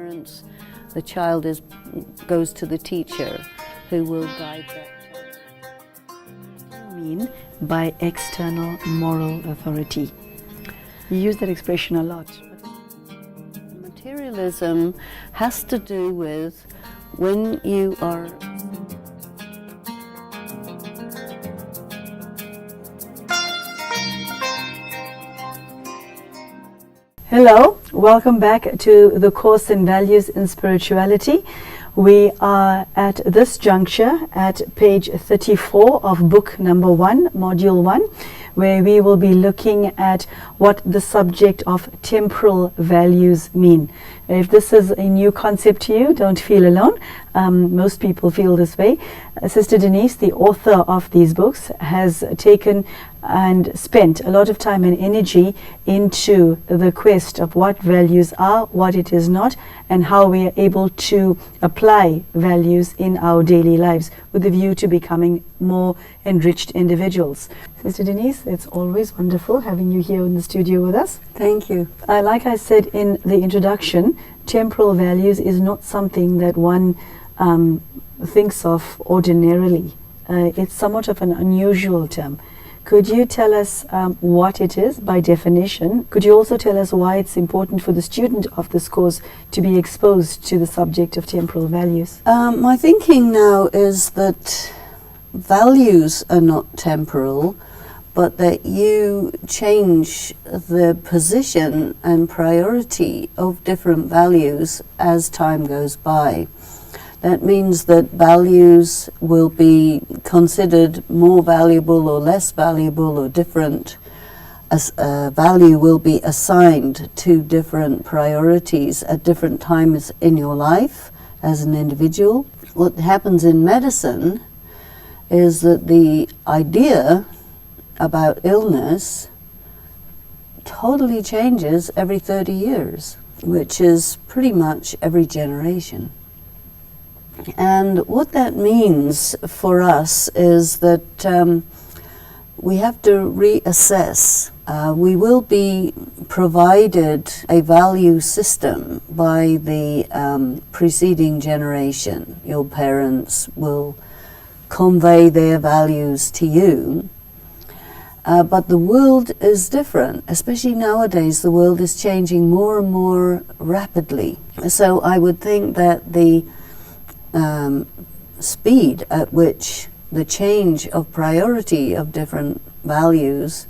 parents, the child goes to the teacher who will guide that child. What do you mean by external moral authority? You use that expression a lot. Materialism has to do with when you are Hello, welcome back to the course in Values in Spirituality. We are at this juncture at page 34 of book number 1, module 1, where we will be looking at what the subject of temporal values mean. If this is a new concept to you, don't feel alone. Most people feel this way. Sister Denise, the author of these books, has taken and spent a lot of time and energy into the quest of what values are, what it is not, and how we are able to apply values in our daily lives with a view to becoming more enriched individuals. Sister Denise, it's always wonderful having you here in the studio with us. Thank you. Like I said in the introduction, temporal values is not something that one thinks of ordinarily. It's somewhat of an unusual term. Could you tell us what it is by definition? Could you also tell us why it's important for the student of this course to be exposed to the subject of temporal values? My thinking now is that values are not temporal, but that you change the position and priority of different values as time goes by. That means that values will be considered more valuable or less valuable or different. As value will be assigned to different priorities at different times in your life as an individual. What happens in medicine is that the idea about illness totally changes every 30 years, which is pretty much every generation. And what that means for us is that we have to reassess. We will be provided a value system by the preceding generation. Your parents will convey their values to you. But the world is different, especially nowadays. The world is changing more and more rapidly. So I would think that the speed at which the change of priority of different values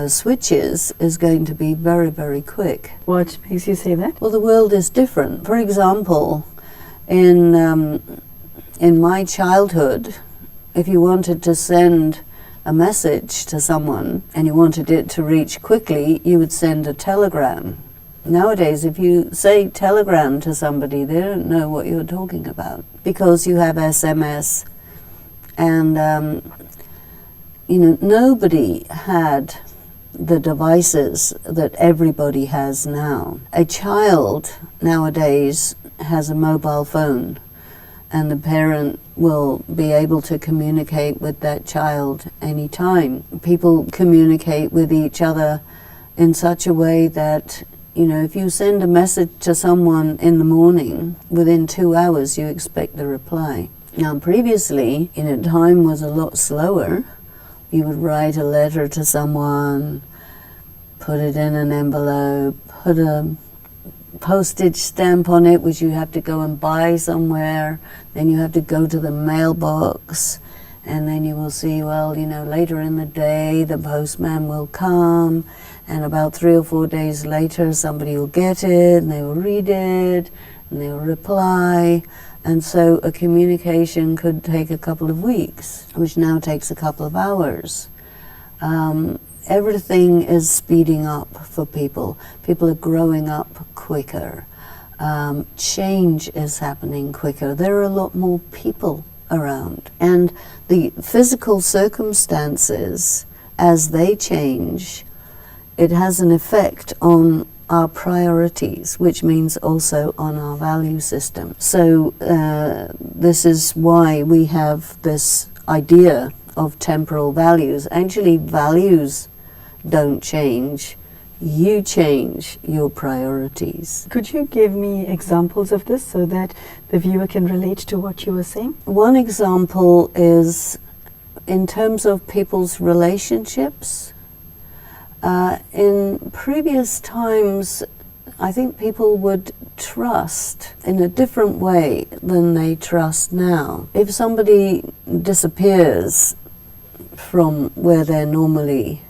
switches is going to be very, very quick. What makes you say that? Well, the world is different. For example, in my childhood, if you wanted to send a message to someone and you wanted it to reach quickly, you would send a telegram. Nowadays, if you say telegram to somebody, they don't know what you're talking about because you have SMS. And, nobody had the devices that everybody has now. A child nowadays has a mobile phone, and the parent will be able to communicate with that child anytime. People communicate with each other in such a way that if you send a message to someone in the morning, within 2 hours you expect a reply. Now previously, time was a lot slower. You would write a letter to someone, put it in an envelope, put a postage stamp on it, which you have to go and buy somewhere. Then you have to go to the mailbox, and then you will see, later in the day the postman will come, and about 3 or 4 days later somebody will get it, and they will read it, and they will reply. And so a communication could take a couple of weeks, which now takes a couple of hours. Everything is speeding up for people. People are growing up quicker. Change is happening quicker. There are a lot more people around. And the physical circumstances, as they change, it has an effect on our priorities, which means also on our value system. So this is why we have this idea of temporal values. Actually, values don't change. you change your priorities. Could you give me examples of this so that the viewer can relate to what you were saying? One example is in terms of people's relationships. In previous times, I think people would trust in a different way than they trust now. If somebody disappears from where they're normally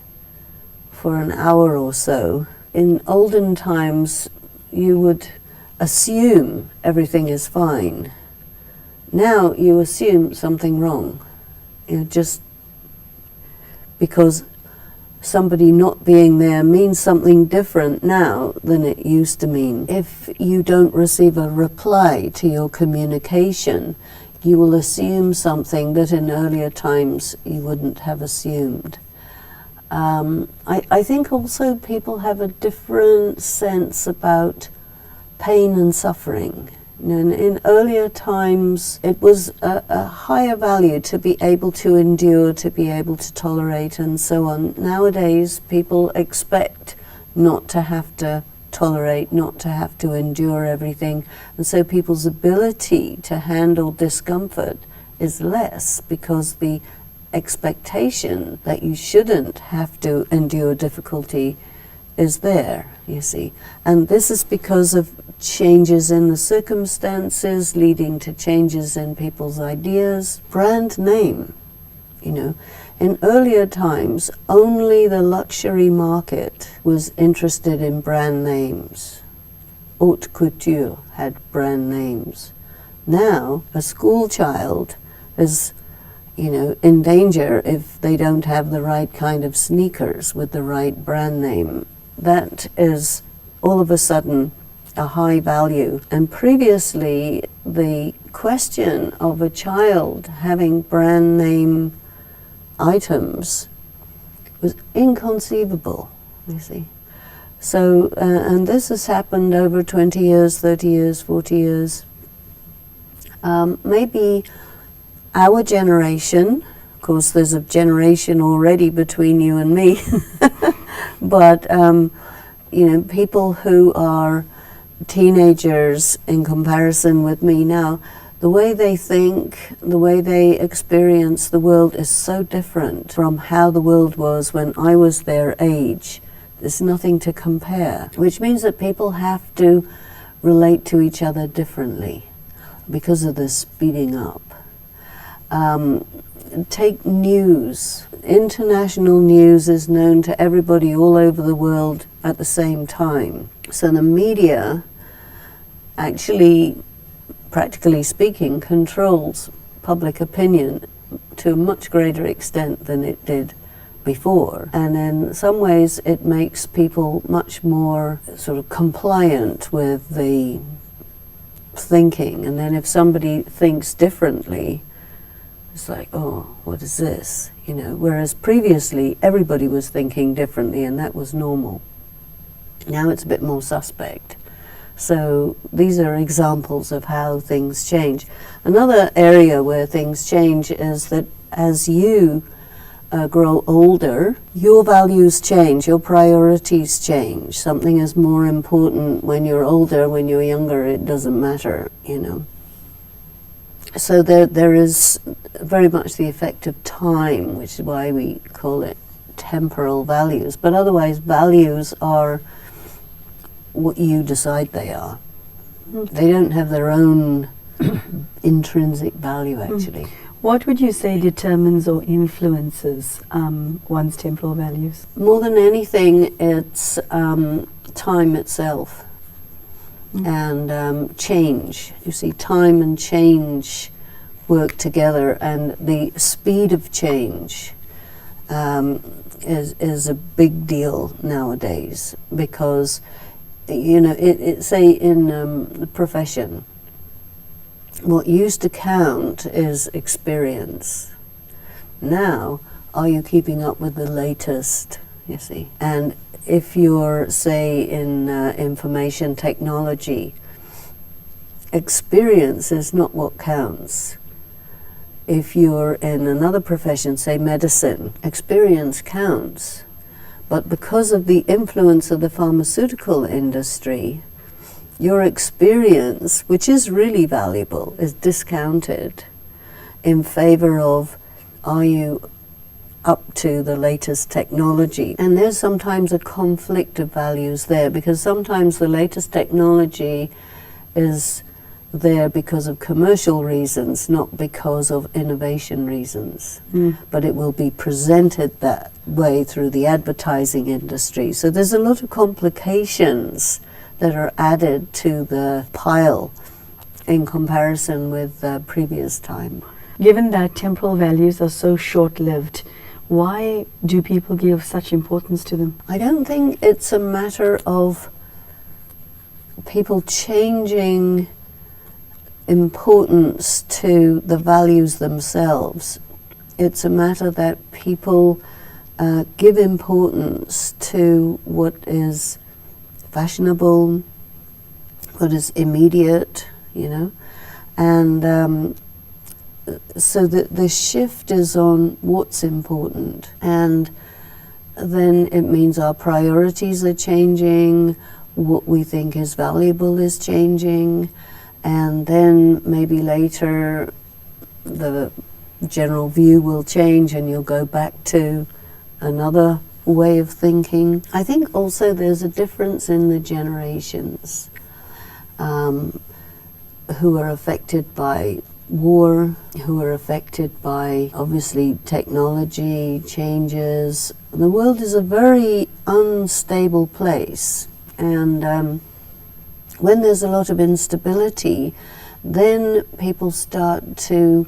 for an hour or so, in olden times you would assume everything is fine. Now you assume something wrong, just because somebody not being there means something different now than it used to mean. If you don't receive a reply to your communication, you will assume something that in earlier times you wouldn't have assumed. I think also people have a different sense about pain and suffering. In earlier times, it was a higher value to be able to endure, to be able to tolerate, and so on. Nowadays, people expect not to have to tolerate, not to have to endure everything, and so people's ability to handle discomfort is less because the expectation that you shouldn't have to endure difficulty is there, you see. And this is because of changes in the circumstances leading to changes in people's ideas. Brand name, in earlier times, only the luxury market was interested in brand names. Haute couture had brand names. Now, a school child is in danger if they don't have the right kind of sneakers with the right brand name. That is all of a sudden a high value. And previously, the question of a child having brand name items was inconceivable, you see. So, and this has happened over 20 years, 30 years, 40 years. Maybe our generation, of course there's a generation already between you and me, but people who are teenagers in comparison with me now, the way they think, the way they experience the world is so different from how the world was when I was their age. There's nothing to compare, which means that people have to relate to each other differently because of the speeding up. Take news. International news is known to everybody all over the world at the same time. So the media actually, practically speaking, controls public opinion to a much greater extent than it did before. And in some ways it makes people much more sort of compliant with the thinking. And then if somebody thinks differently, it's like, oh, what is this? Whereas previously everybody was thinking differently and that was normal. Now it's a bit more suspect. So these are examples of how things change. Another area where things change is that as you grow older, your values change, your priorities change. Something is more important when you're older. When you're younger, it doesn't matter, So there is very much the effect of time, which is why we call it temporal values. But otherwise, values are what you decide they are. They don't have their own intrinsic value, actually. What would you say determines or influences one's temporal values? More than anything, it's time itself and change. You see, time and change work together, and the speed of change is a big deal nowadays because, say in the profession, what used to count is experience. Now, are you keeping up with the latest, you see? And if you're, say, in information technology, experience is not what counts. If you're in another profession, say medicine, experience counts, But because of the influence of the pharmaceutical industry, your experience, which is really valuable, is discounted in favor of, are you up to the latest technology? And there's sometimes a conflict of values there, because sometimes the latest technology is there because of commercial reasons, not because of innovation reasons. But it will be presented that way through the advertising industry. So there's a lot of complications that are added to the pile in comparison with the previous time. Given that temporal values are so short-lived, why do people give such importance to them? I don't think it's a matter of people changing importance to the values themselves. It's a matter that people give importance to what is fashionable, what is immediate, you know, and so the shift is on what's important, and then it means our priorities are changing, what we think is valuable is changing, and then maybe later the general view will change and you'll go back to another way of thinking. I think also there's a difference in the generations who are affected by war, who are affected by obviously technology changes. The world is a very unstable place, and when there's a lot of instability, then people start to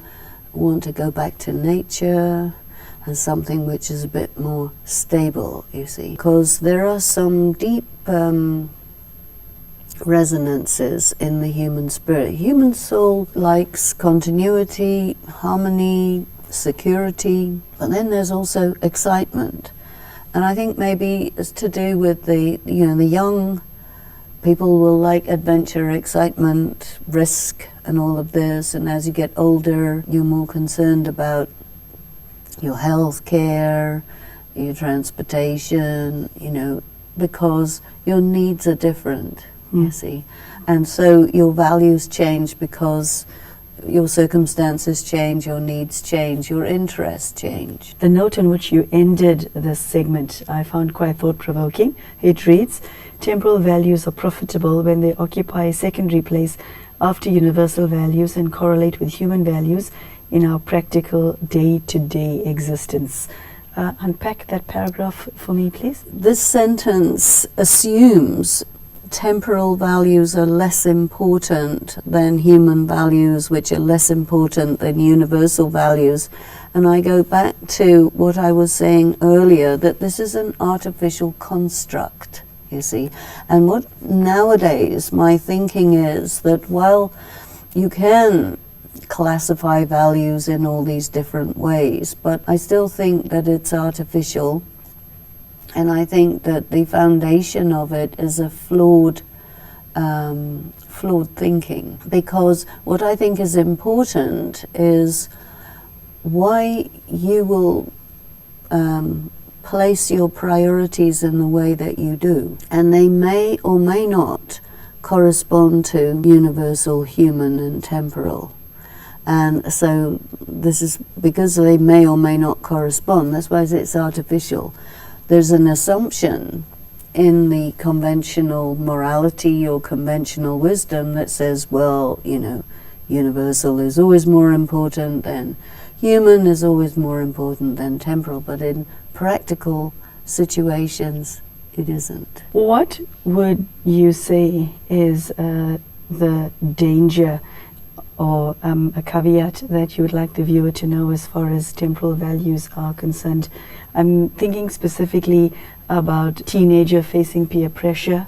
want to go back to nature and something which is a bit more stable, you see. Because there are some deep resonances in the human spirit. Human soul likes continuity, harmony, security, but then there's also excitement. And I think maybe it's to do with the young people will like adventure, excitement, risk, and all of this. And as you get older, you're more concerned about your health care, your transportation, you know, because your needs are different, you see. And so your values change because your circumstances change, your needs change, your interests change. The note in which you ended this segment I found quite thought-provoking. It reads, temporal values are profitable when they occupy a secondary place after universal values and correlate with human values in our practical day-to-day existence. Unpack that paragraph for me, please. This sentence assumes temporal values are less important than human values, which are less important than universal values. And I go back to what I was saying earlier, that this is an artificial construct, you see. And what nowadays my thinking is that while you can classify values in all these different ways, but I still think that it's artificial. And I think that the foundation of it is a flawed thinking. Because what I think is important is why you will place your priorities in the way that you do. And they may or may not correspond to universal, human, and temporal. And so this is because they may or may not correspond. That's why it's artificial. There's an assumption in the conventional morality or conventional wisdom that says, well, you know, universal is always more important than human, is always more important than temporal. But in practical situations, it isn't. What would you say is the danger or a caveat that you would like the viewer to know as far as temporal values are concerned? I'm thinking specifically about teenager facing peer pressure.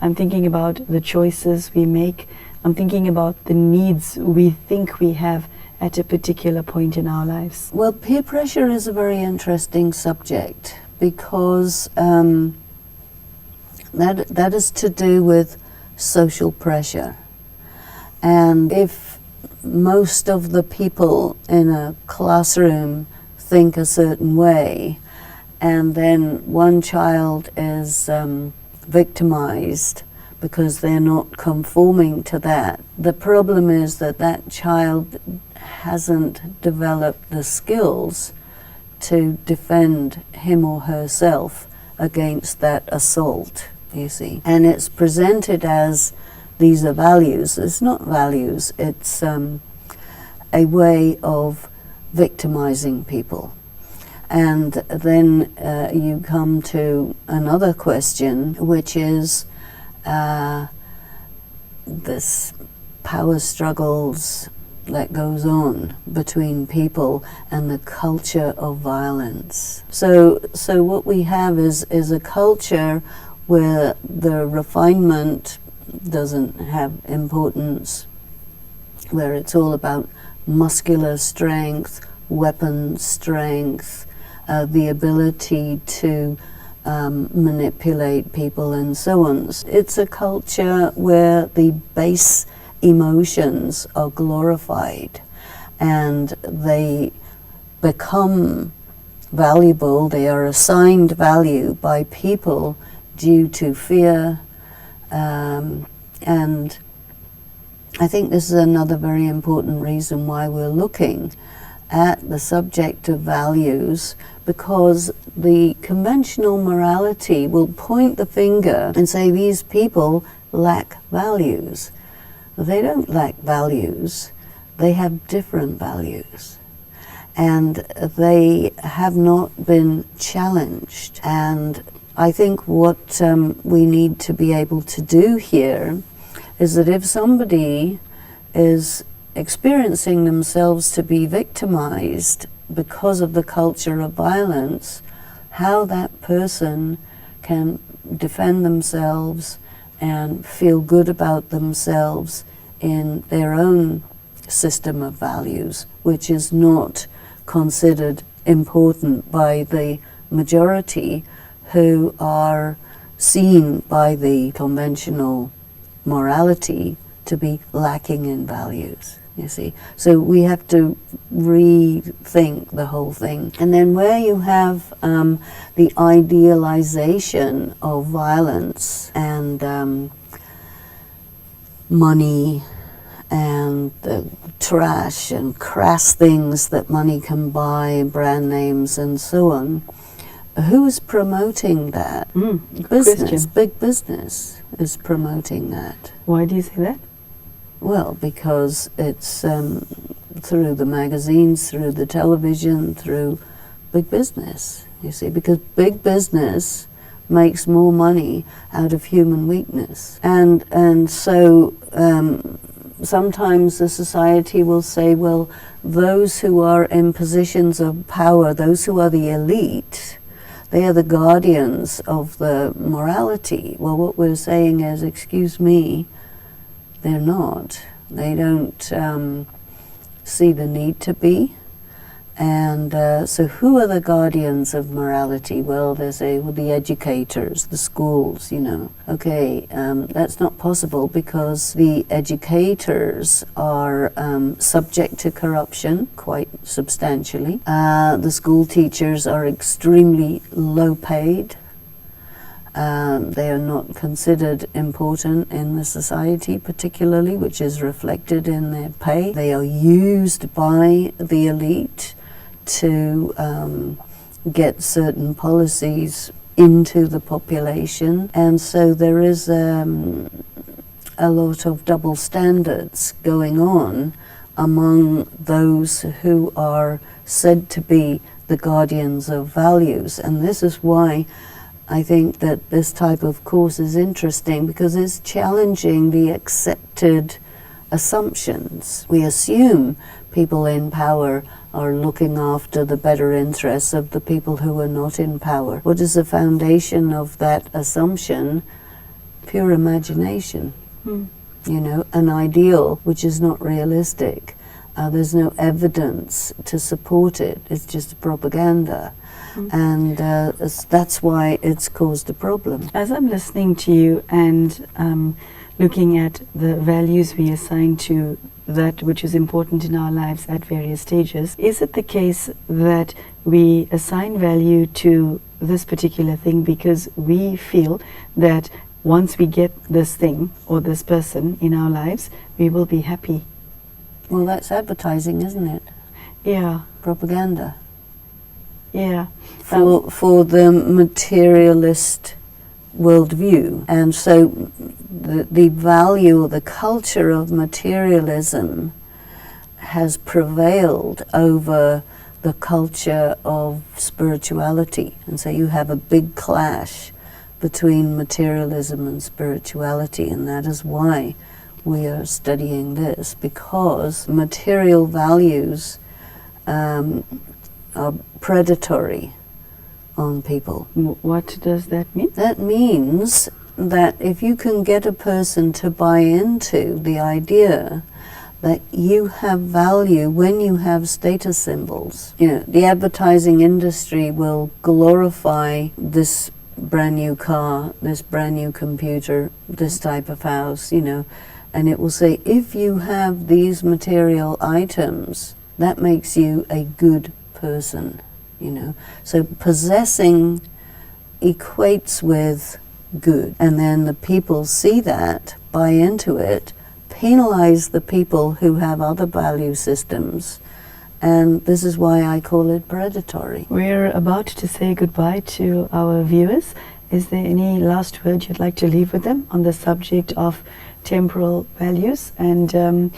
I'm thinking about the choices we make. I'm thinking about the needs we think we have at a particular point in our lives. Well, peer pressure is a very interesting subject because that is to do with social pressure. And if most of the people in a classroom think a certain way, and then one child is victimized because they're not conforming to that. The problem is that that child hasn't developed the skills to defend him or herself against that assault, you see. And it's presented as these are values. It's not values, it's a way of victimizing people. And then you come to another question, which is this power struggles that goes on between people and the culture of violence. So what we have is a culture where the refinement doesn't have importance, where it's all about muscular strength, weapon strength, the ability to manipulate people and so on. It's a culture where the base emotions are glorified and they become valuable, they are assigned value by people due to fear, and I think this is another very important reason why we're looking at the subject of values, because the conventional morality will point the finger and say these people lack values. They don't lack values, they have different values. And they have not been challenged. And I think what we need to be able to do here is that if somebody is experiencing themselves to be victimized because of the culture of violence, how that person can defend themselves and feel good about themselves in their own system of values, which is not considered important by the majority, who are seen by the conventional morality to be lacking in values, you see. So we have to rethink the whole thing. And then where you have the idealization of violence and money and the trash and crass things that money can buy, brand names and so on, who's promoting that? Business, question. big business is promoting that. Why do you say that? Well, because it's through the magazines, through the television, through big business, you see, because big business makes more money out of human weakness. And so sometimes the society will say, well, those who are in positions of power, those who are the elite, they are the guardians of the morality. Well, what we're saying is, excuse me, they're not. They don't see the need to be. And so who are the guardians of morality? Well, they say, well, the educators, the schools, you know. Okay, that's not possible because the educators are subject to corruption quite substantially. The school teachers are extremely low paid. They are not considered important in the society particularly, which is reflected in their pay. They are used by the elite to get certain policies into the population, and so there is a lot of double standards going on among those who are said to be the guardians of values. And this is why I think that this type of course is interesting, because it's challenging the accepted assumptions. We assume people in power are looking after the better interests of the people who are not in power. What is the foundation of that assumption? Pure imagination. You know, an ideal which is not realistic. There's no evidence to support it. It's just propaganda. And that's why it's caused a problem. As I'm listening to you and looking at the values we assign to that which is important in our lives at various stages, is it the case that we assign value to this particular thing because we feel that once we get this thing or this person in our lives, we will be happy. Well, that's advertising, isn't it? Yeah. Propaganda. Yeah. For the materialist worldview. And so the value or the culture of materialism has prevailed over the culture of spirituality. And so you have a big clash between materialism and spirituality, and that is why we are studying this, because material values are predatory on people. What does that mean? That means that if you can get a person to buy into the idea that you have value when you have status symbols. You know, the advertising industry will glorify this brand new car, this brand new computer, this type of house, you know, and it will say, if you have these material items, that makes you a good person, you know. So possessing equates with good, and then the people see that, buy into it, penalize the people who have other value systems, and this is why I call it predatory. We're about to say goodbye to our viewers. Is there any last word you'd like to leave with them on the subject of temporal values and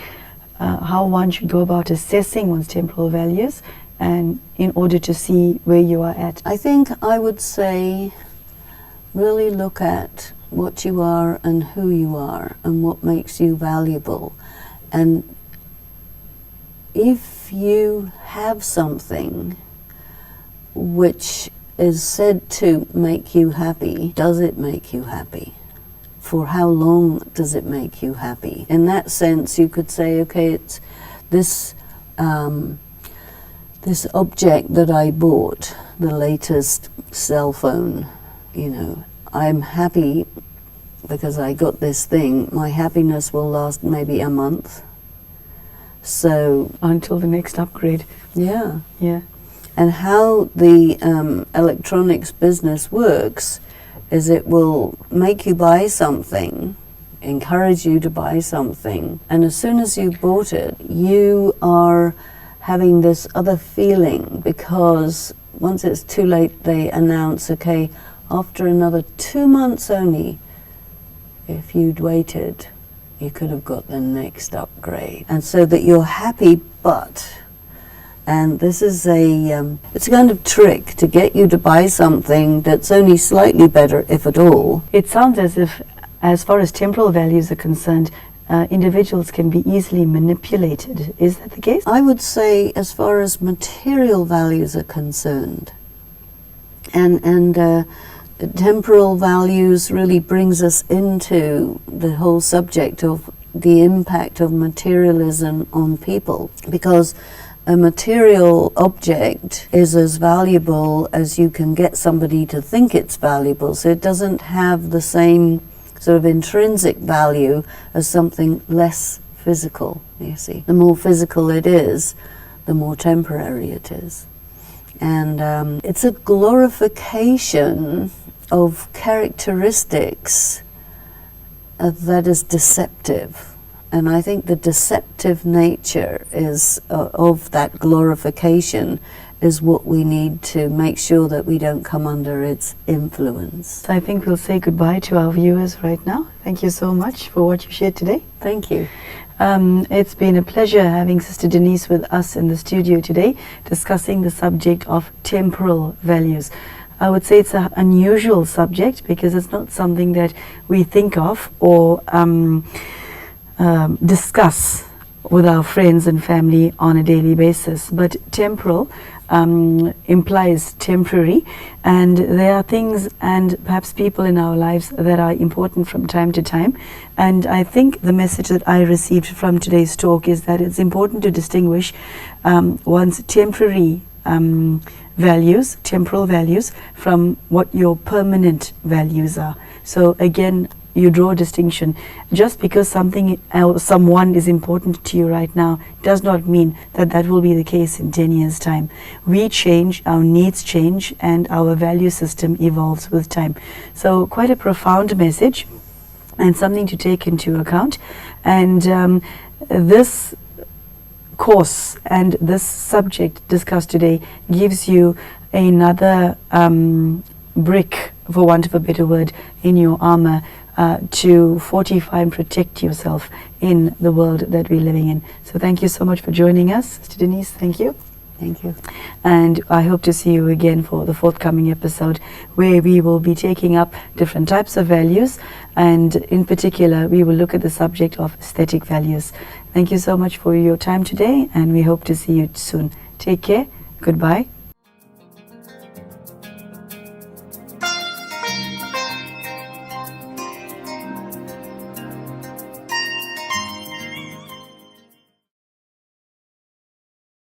how one should go about assessing one's temporal values and in order to see where you are at? I think I would say really look at what you are and who you are and what makes you valuable. And if you have something which is said to make you happy, does it make you happy? For how long does it make you happy? In that sense, you could say, okay, it's this this object that I bought, the latest cell phone, you know, I'm happy because I got this thing. My happiness will last maybe a month. So Until the next upgrade. yeah. Yeah. And how the electronics business works is it will make you buy something, encourage you to buy something, and as soon as you bought it, you are having this other feeling, because once it's too late, they announce, okay, after another 2 months only, if you'd waited, you could have got the next upgrade. And so that you're happy, but, and this is it's a kind of trick to get you to buy something that's only slightly better, if at all. It sounds as if, as far as temporal values are concerned, individuals can be easily manipulated. Is that the case? I would say, as far as material values are concerned, and temporal values really brings us into the whole subject of the impact of materialism on people, because a material object is as valuable as you can get somebody to think it's valuable, so it doesn't have the same sort of intrinsic value as something less physical, you see. The more physical it is, the more temporary it is. And it's a glorification of characteristics that is deceptive. And I think the deceptive nature is of that glorification is what we need to make sure that we don't come under its influence. So I think we'll say goodbye to our viewers right now. Thank you so much for what you shared today. Thank you. It's been a pleasure having Sister Denise with us in the studio today, discussing the subject of temporal values. I would say it's an unusual subject because it's not something that we think of or discuss with our friends and family on a daily basis. But temporal implies temporary, and there are things and perhaps people in our lives that are important from time to time. And I think the message that I received from today's talk is that it's important to distinguish one's temporary values, temporal values, from what your permanent values are. So again, you draw a distinction. Just because something else, someone is important to you right now does not mean that that will be the case in 10 years' time. We change, our needs change, and our value system evolves with time. So quite a profound message and something to take into account. And this course and this subject discussed today gives you another brick, for want of a better word, in your armor to fortify and protect yourself in the world that we're living in. So thank you so much for joining us, Sister Denise. Thank you. Thank you. And I hope to see you again for the forthcoming episode, where we will be taking up different types of values, and in particular we will look at the subject of aesthetic values. Thank you so much for your time today, and we hope to see you soon. Take care. Goodbye.